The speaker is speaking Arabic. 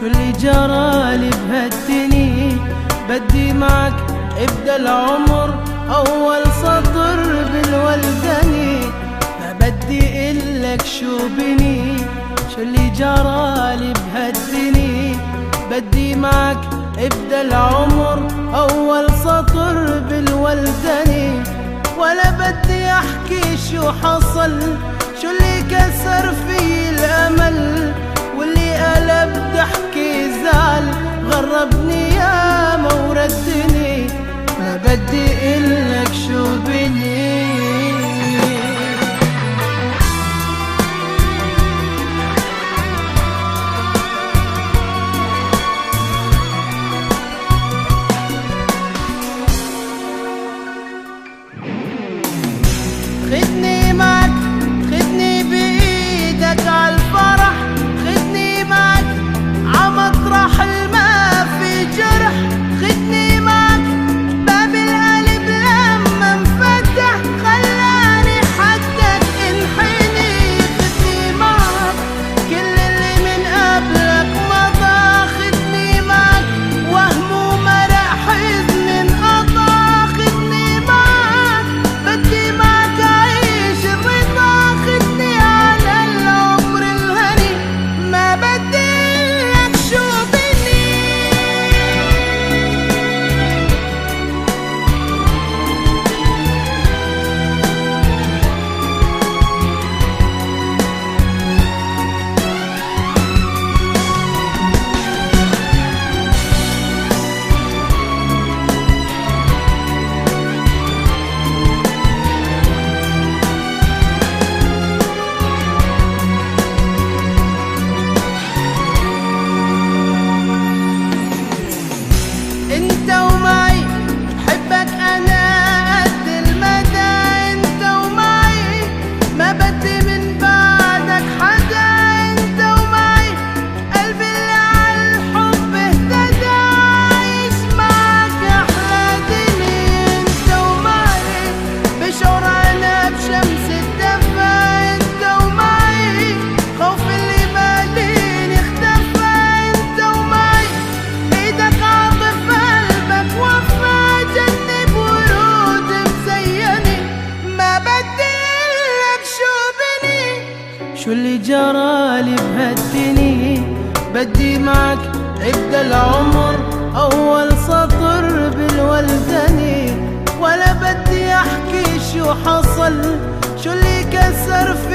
شو اللي جرالي بهالدني؟ بدي معك ابدا العمر اول سطر بالولدني. ما بدي قلك شو بني، شو اللي جرالي بهالدني؟ بدي معك ابدا العمر اول سطر بالولدني. ولا بدي احكي شو حصل، شو اللي كسر في الامل، واللي قلب ضحكي زعل غربني يا ما وردني. ما بدي قلك شو بني. خدني معك، خدني بإيدك عالفرح، خدني معك عمطرح الما في جرح، خدني معك باب القلب لما انفتح خلاني حدك انحني. خدني معك كل اللي من قبلك مضى، خدني معك وهم ومرق حزن انقطع. خدني معك بدي معك عيش الرضا، خدني على العمر الهني. ما بدي لك شو بني. انت ومعي بحبك انا قد المدى، انت ومعي ما بدي من بعدك حدا. انت ومعي قلبي اللي عالحب اهتدى، عايش معك احلى دنيا. انت ومعي بشعر انا بشمس الدفا، انت ومعي خوف اللي باليني اختفى. انت ومعي ايدك عاطف قلبك وفا، جنب ورود مزيني. ما بدي لك شو بني، شو اللي جرالي بهالدني؟ بدي معك ابدا العمر اول سطر بالولدني. ولا بدي احكي شو حصل، شو اللي كسر في